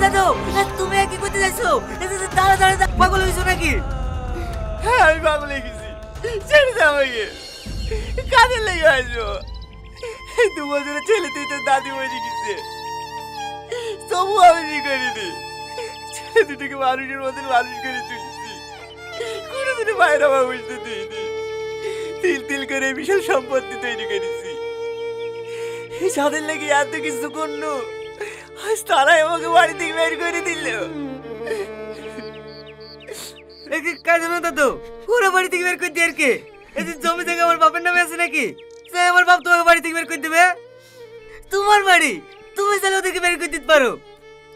দাদু তুমি কি করতে যাইছো? দাঁড়া দাঁড়া পাগল হয়েছো নাকি? হ্যাঁ আমি পাগল হয়ে গেছি, ছেড়ে দাও আমাকে। কাজে লেগে আসবো। 2 বছরের ছেলে তুই তোর দাদি মরে গেছে, তবু আমি কি করিনি। ছেলে দুটোকে মানুষের মতন মানুষ করে তুলছি, কোনোদিনও বাইরে আমার বুঝতে দিইনি। তিল তিল করে বিশাল সম্পত্তি তৈরি করেছি। যাদের লেগে এত কিছু করলো, আজ তারাই আমাকে বাড়ি থেকে বের করে দিল। কাজ না দাদু, পুরো বাড়ি থেকে বের করে দিয়ে আর কে? এই যে জমি থেকে আমার বাপের নামে আছে নাকি? সে আমার বাপ তোমাকে বাড়ি থেকে বের করে দেবে? তোমার বাড়ি, তুমি চাইলে ওদেরকে বের করে দিতে পারো।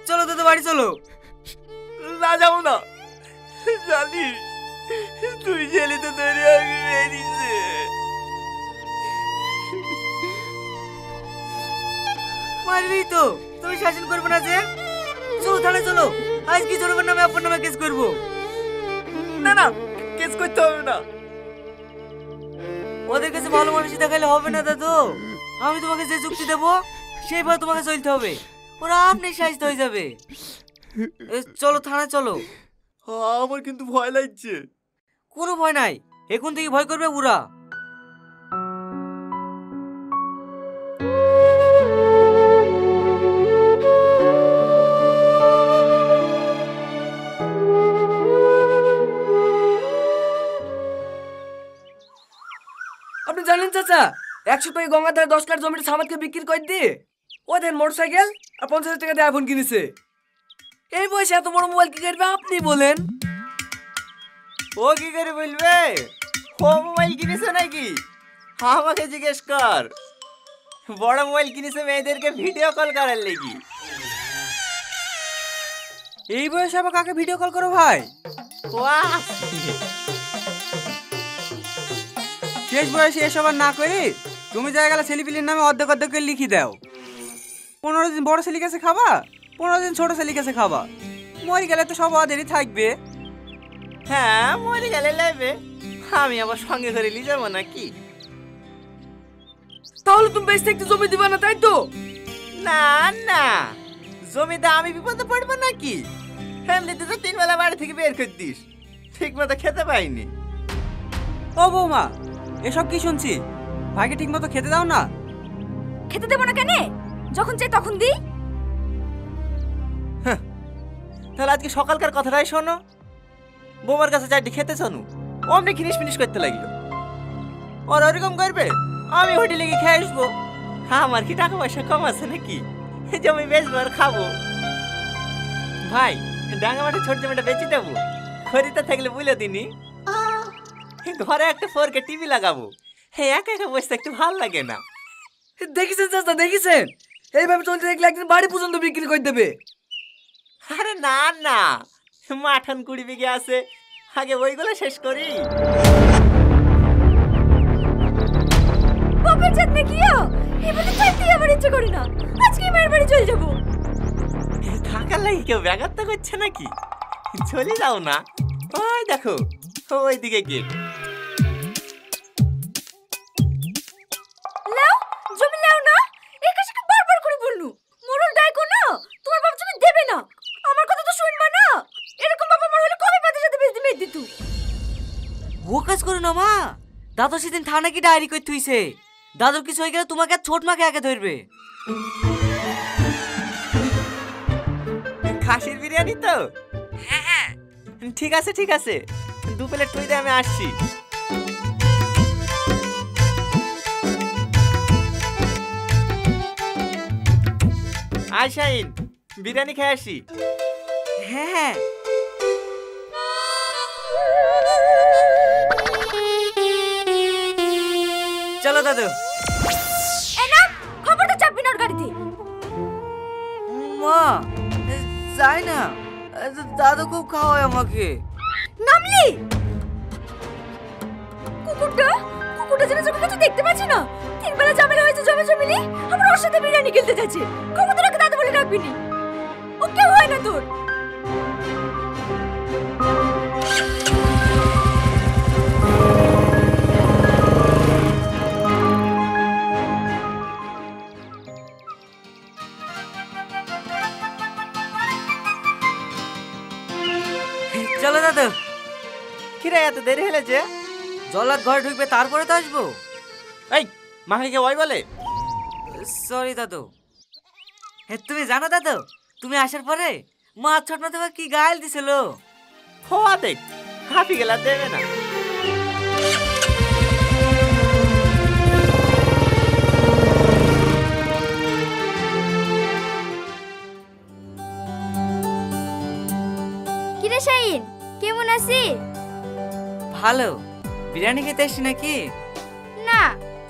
চলো দাদু বাড়ি চলো। না যাবো না, জানিস তুই ছেলে তো ধরে আমাকে বেরিয়েছে। মারবি তো, তুমি শাসন করবে না যে? চলো থানায় চলো, আজ কি জনগণ নামে আপনার নামে কেস করবো। না না, কেস করতে হবে না। ওদের কাছে ভালো মানুষই দেখালে হবে না দাদু। আমি তোমাকে যে যুক্তি দেবো সেইভাবে তোমাকে চলতে হবে, ওরা আপনি সাহায্য হয়ে যাবে। চলো থানায় চলো। আমার কিন্তু ভয় লাগছে। কোনো ভয় নাই, এখন থেকে ভয় করবে ওরা। আপনি জানেন চাচা, 100 টাকা গঙ্গার ধারে 10 কাঠ জমিটা সামাদকে বিক্রি করে দিয়ে ওদের মোটরসাইকেল আর 50,000 টাকা দিয়ে আইফোন কিনেছে। এই বয়সে এত বড় মোবাইল কি করবে আপনি বলেন? ও কি করে বলবে? ও মোবাইল কিনেছে নাকি? আমাকে জিজ্ঞেস কর। বড় মোবাইল কিনেছে মেয়েদেরকে ভিডিও কল করার লেগে। এই বয়সে আবার কাকে ভিডিও কল করো ভাই? বাহ, শেষ বয়সে এসব আর না করে তুমি জায়গায় ছেলেপিলির নামে অর্ধেক অর্ধেক করে লিখি দাও। 15 দিন বড় ছেলে কাছে খাবা, 15 দিন ছোট ছেলে কাছে খাবা। মরে গেলে তো সব ওদেরই থাকবে। হ্যাঁ মরে গেলে লাগবে, আমি আবার সঙ্গে করে নিয়ে যাবো নাকি? তাহলে তুমি বেশ একটু জমি দিবা না, তাই তো? না না, জমিতে আমি বিপদে পড়বো নাকি? এমনিতে তো 3 বেলা বাড়ি থেকে বের করে দিস, ঠিক মতো খেতে পাইনি। ও বৌমা, এসব কি শুনছি? ভাইকে ঠিক মতো খেতে দাও না। খেতে দেবো না কেন? যখন চাই তখন দিই। তাহলে আজকে সকালকার কথাটাই শোনো। বৌমার কাছে চারটি খেতে শোনো, অমনি খিনিস ফিনিস করতে লাগলো। ওর ওরকম করবে, আমি হোটেলে গিয়ে খেয়ে আসবো। আমার কি টাকা পয়সা কম আছে নাকি জমি বেচবো আর খাবো? ভাই ডাঙ্গা মাঠে ছোট জমিটা বেচে দেবো, খরিদ্দার থাকলে বুঝলে দিনি। ঘরে একটা 4K টিভি লাগাবো, একা একা বসে একটু ভালো লাগে না। দেখেছেন চাচা, দেখেছেন? এইভাবে চলতে দেখলে একদিন বাড়ি পর্যন্ত বিক্রি করে দেবে। আরে না না, মাঠান 20 বিঘে আছে, আগে ওইগুলো শেষ করি। বাপের জাত নাকিও এবারে চাইতে আমার ইচ্ছে করে না, আজকে মায়ের বাড়ি চলে যাব। থাকার লাগি কেউ ব্যাঘাত করছে নাকি? চলে যাও না, ওই দেখো ওইদিকে গেট। লাও জমি লাও না, এই কাজকে বারবার করে বলনু। মরল ডাইকো না, তোমার বাপ জমি দেবে না। আমার কথা তো শুনবা না, এরকম বাবা মার হলে কবে বাদের সাথে বেশ দিমে দিতু। ও কাজ করো না মা, দাদু সেদিন থানা কি ডায়েরি করে থুইছে। দাদুর কিছু হয়ে গেলে তোমাকে আর ছোট মাকে আগে ধরবে। খাসির বিরিয়ানি তো? হ্যাঁ হ্যাঁ, ঠিক আছে ঠিক আছে, 2 প্লেট তুই দে, আমি আসছি। আয় শাহিন, বিরিয়ানি খেয়ে আসি। হ্যাঁ হ্যাঁ। চলো দাদু। এ না, খবরটা চাপবি না ওর গাড়িতে। মা যাই না, দাদু খুব খাওয়ায় আমাকে। নামলি কুকুরটা, কুকুরটা যেন চোখে কিছু দেখতে পাচ্ছি না। 3 বেলা ঝামেলা হয়েছে জমি জমিলি, আমার ওর সাথে বিরিয়ানি খেলতে যাচ্ছে। খবরদার ওকে দাদু বলে ডাকবি নি, ও কেউ হয় না তোর। চলো দাদু। কিরে এত দেরি হলে যে? জল্লাদ ঘরে ঢুকবে তারপরে তো আসবো। এই মাকে কে ওই বলে? সরি দাদু। তুমি জানো দাদু, তুমি আসার পরে মা ছোট না তোমাকে কি গাইল দিছিল। হওয়া দেখ, হাফি গেলা দেবে না। কিরে শাহিন, কেমন আছিস? ভালো। বিরিয়ানি খেতে এসছি নাকি? না,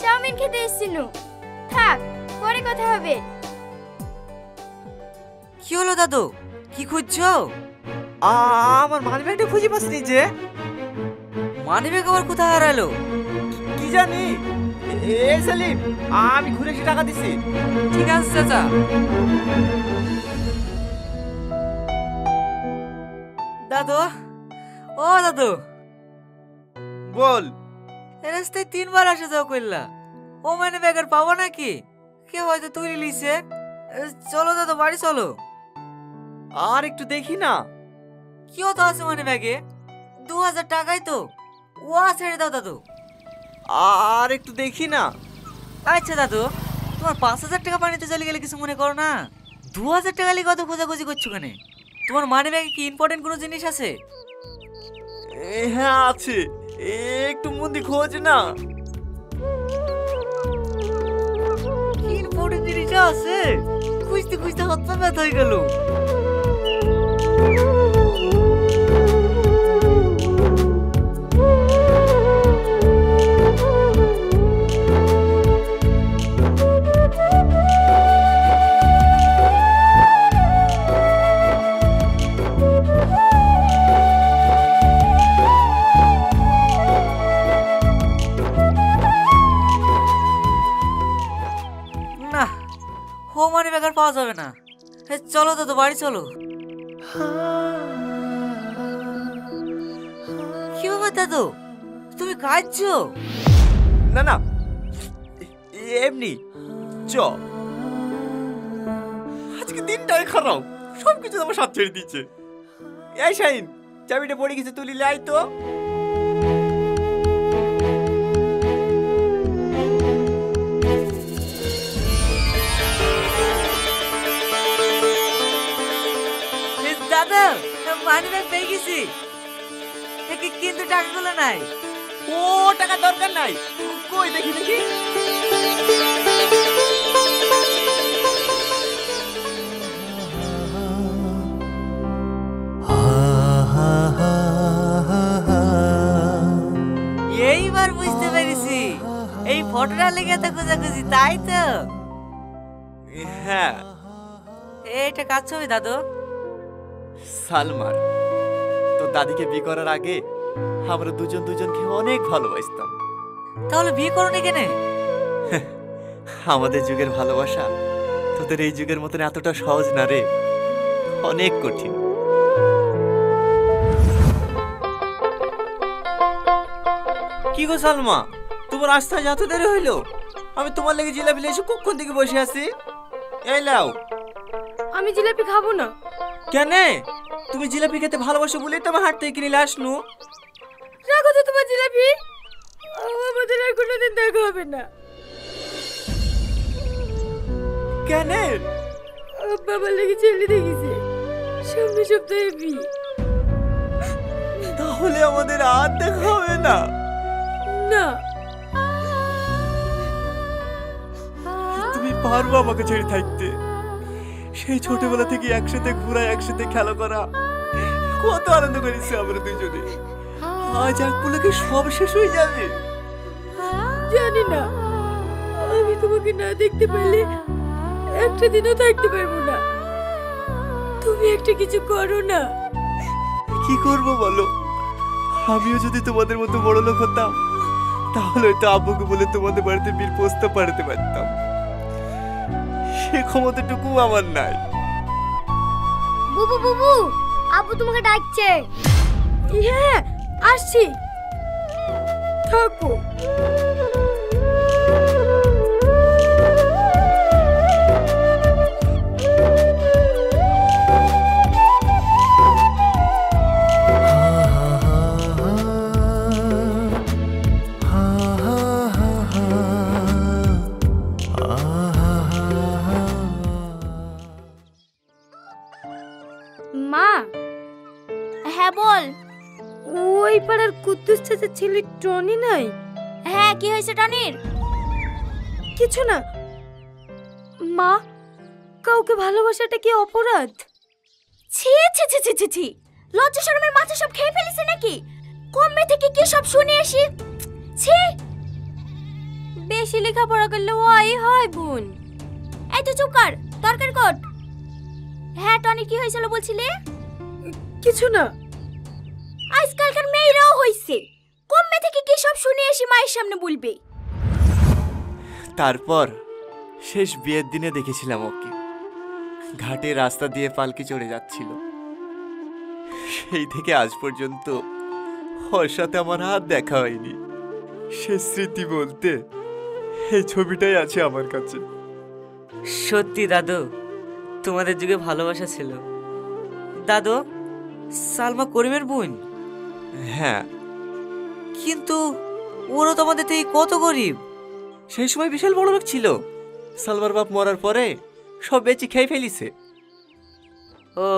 চাউমিন খেতে এসেছিনু। থাক, পরে কথা হবে। কি হলো দাদু, কি খুঁজছো? আমার মানি ব্যাগটা খুঁজে পাসনি যে। মানি ব্যাগ আবার কোথায় হারালো? কি জানি। এ সেলিম, আমি ঘুরে এসে টাকা দিছি। ঠিক আছে চাচা। দাদু, ও দাদু, বল। রাস্তায় 3 বার আসা যাওয়া করলা, ও মানে ব্যাগের পাবো নাকি? কেউ হয়তো তুলে লিছে। চলো দাদু, বাড়ি চলো। আর একটু দেখি না। কি হতো আছে মানে ব্যাগে? 2000 টাকাই তো। ও ছেড়ে দাও দাদু। আর একটু দেখি না। আচ্ছা দাদু, তোমার 5000 টাকা পানিতে চলে গেলে কিছু মনে করো না। 2000 টাকা লিখে কত খোঁজাখুঁজি করছো কেন? তোমার মানি ব্যাগে কি ইম্পর্টেন্ট কোনো জিনিস আছে? হ্যাঁ আছে, একটু মন্দি খোঁজ না। কি ইম্পর্টেন্ট জিনিস আছে? খুঁজতে খুঁজতে হাত পা ব্যথা হয়ে গেল। না, ও মানি ব্যাগ আর পাওয়া যাবে না। চলো দাদু, বাড়ি চলো। কি ব্যাপার দাদু, তুমি কাঁদছো? না না, এমনি। চ, আজকে দিনটাই খারাপ, সবকিছু আমার সাথে ছেড়ে দিচ্ছে। এই শাহিন, চাবিটা পড়ে গেছে, তুলি লাই তো। দাদা, মানি ব্যাগ পেয়ে গেছি, কিন্তু টাকাগুলো নাই। ও টাকা দরকার নাই, কই দেখি দেখি। এইবার বুঝতে পেরেছি, এই ফটোটা লেগে তো খোঁজাখুঁজি, তাই তো? হ্যাঁ, এইটা কাজ ছবি দাদু। সালমান, তোর দাদিকে বিয়ে করার আগে আমরা দুজন দুজনকে অনেক ভালোবাসতাম। তাহলে বিয়ে করোনি কেন? আমাদের যুগের ভালোবাসা তোদের এই যুগের মতন এতটা সহজ না রে, অনেক কঠিন। কি গো সালমা, তোমার রাস্তা যত দেরি হইলো, আমি তোমার লেগে জিলাপি এসে কখন থেকে বসে আছি। এই লাও। আমি জিলাপি খাবো না। কেন? তুমি জিলাপি খেতে ভালোবাসো বলেই তো আমার হাট থেকে কিনে আসনু। রাখো তো তোমার জিলাপি, আমাদের আর কোনোদিন দেখা হবে না। কেন? বাবার লেগে ছেলে দেখেছে, সামনে সপ্তাহে বিয়ে। তাহলে আমাদের আর দেখা হবে না। না, তুমি পারবো আমাকে ছেড়ে থাকতে? সেই ছোটবেলা থেকে একসাথে ঘোরা, একসাথে খেলা করা, কত আনন্দ করেছি আমরা দুজনে। আজ এক পুলকে সব শেষ হয়ে যাবে। জানি না, আমি তোমাকে না দেখতে পারলে একটা দিনও থাকতে পারবো না। তুমি একটা কিছু করো না। কি করব বলো? আমিও যদি তোমাদের মতো বড় লোক হতাম, তাহলে হয়তো আব্বুকে বলে তোমাদের বাড়িতে বিয়ের প্রস্তাব পাঠাতে পারতাম। সে ক্ষমতাটুকু আমার নাই। বুবু বুবু, আব্বু তোমাকে ডাকছে। হ্যাঁ, আসছি, থাকো। মা, হ্যাঁ বল। ওই পাড়ার কুদ্দুস চাচার ছেলে টনি নাই? হ্যাঁ, কি হয়েছে টনির? কিছু না মা, কাউকে ভালোবাসাটা কি অপরাধ? ছি ছি ছি ছি ছি ছি, লজ্জা শরমের মাথা সব খেয়ে ফেলেছে নাকি? কমবে থেকে কি সব শুনে আসি? ছি, বেশি লেখাপড়া করলে ওই হয় বোন। এই তো চুপ কর, তরকারি কর। হ্যাঁ টনি, কি হয়েছিল বলছিলে? কিছু না। আজকালকার মেয়েরাও হইছে, কমবে থেকে কি সব শুনে আসি মায়ের সামনে বলবে। তারপর শেষ বিয়ের দিনে দেখেছিলাম ওকে ঘাটে রাস্তা দিয়ে পালকি চড়ে যাচ্ছিল। সেই থেকে আজ পর্যন্ত ওর সাথে আমার হাত দেখা হয়নি। সে স্মৃতি বলতে এই ছবিটাই আছে আমার কাছে। সত্যি দাদু, তোমাদের যুগে ভালোবাসা ছিল। দাদু, সালমা করিমের বোন? হ্যাঁ, কিন্তু ওরা তো আমাদের থেকে কত গরিব। সেই সময় বিশাল বড় লোক ছিল। সালমার বাপ মরার পরে সব বেচি খেয়ে ফেলিছে। ও,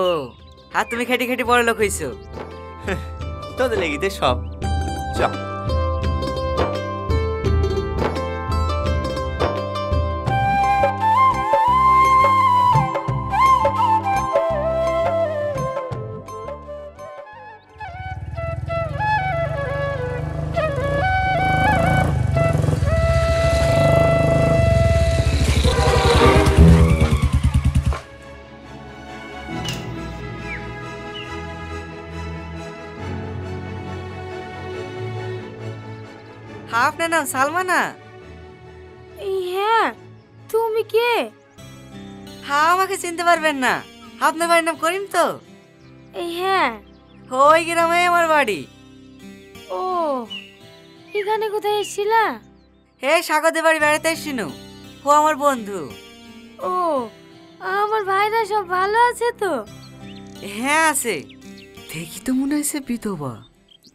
আর তুমি খেটে খেটে বড় লোক হইছো। তোদের লেগিতে সব। চল। আপনার নাম সালমা না? হ্যাঁ, তুমি কে? হ্যাঁ, আমাকে চিনতে পারবেন না। আপনার বাড়ির নাম করিম তো? হ্যাঁ। ওই গ্রামে আমার বাড়ি। ও, এখানে কোথায় এসেছিলা? হে, সাগরদের বাড়ি বেড়াতে এসেছিনু। ও আমার বন্ধু। ও, আমার ভাইরা সব ভালো আছে তো? হ্যাঁ আছে। দেখি তো মনে হয়েছে বিধবা।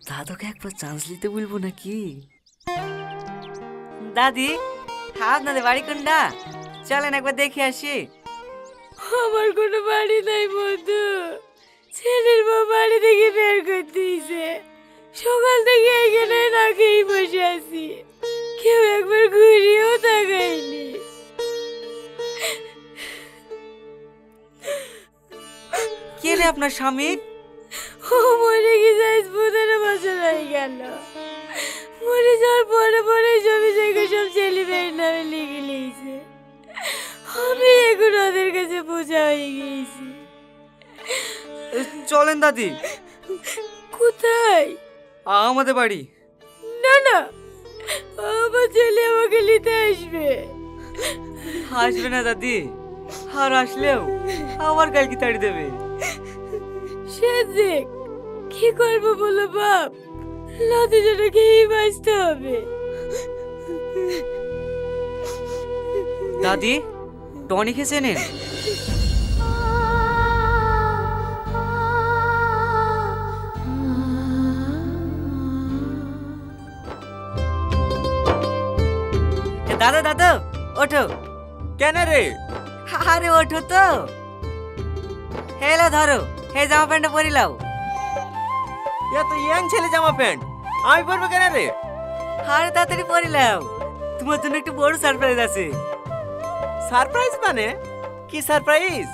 দাদুকে একবার চান্স নিতে বলবো নাকি? দাদি, আপনাদের বাড়ি কোনটা? চলেন একবার দেখে আসি। আমার কোনো বাড়ি নাই বন্ধু। ছেলের বউ বাড়ি থেকে বের করে দিয়েছে। সকাল থেকে এখানে না খেয়ে বসে আছি, কেউ একবার ঘুরিয়েও তাকায়নি। কে রে আপনার স্বামী? ও মরে গেছে আজ 15 বছর হয়ে গেল। মরে যাওয়ার পরে পরে জমি জায়গা সব ছেলে মেয়ের নামে লিখে নিয়েছে। আমি এখন ওদের কাছে বোঝা হয়ে গিয়েছি। চলেন দাদি। কোথায়? আমাদের বাড়ি। না না, আমার ছেলে আমাকে নিতে আসবে। আসবে না দাদি, আর আসলেও আমার কালকে তাড়ি দেবে। সে দেখ, কি করবো বলো বাপ? লাতি জন্য খেয়েই বাঁচতে হবে। দাদি, টনি খেয়ে চেনেন? দাদা দাদা, ওঠো। কেন রে? আরে ওঠো তো। হেলা ধরো, হে জামা প্যান্টটা পরি লাও। এত ইয়াং ছেলে জামা প্যান্ট আমি পরবো কেন রে? আরে তাড়াতাড়ি পরি লাও, তোমার জন্য একটু বড় সারপ্রাইজ আছে। সারপ্রাইজ মানে? কি সারপ্রাইজ?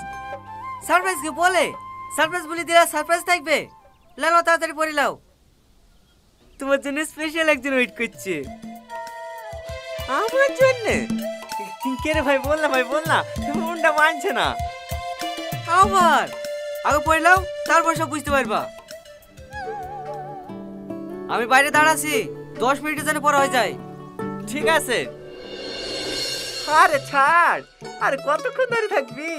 সারপ্রাইজ কি বলে? সারপ্রাইজ বলে দিলা সারপ্রাইজ থাকবে। লাও তাড়াতাড়ি পরি লাও, তোমার জন্য স্পেশাল একজন ওয়েট করছে। আমার জন্য? কে রে ভাই, বল না ভাই, বল না, মনটা মানছে না। আবার আগে পড়ে লাও, তারপর সব বুঝতে পারবা। আমি বাইরে দাঁড়াছি, 10 মিনিটের জন্য পরে হয়ে যায়। ঠিক আছে। আরে ছাড়, আরে কতক্ষণ ধরে থাকবি?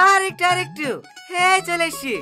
আর একটু হ্যাঁ চলে এসছি।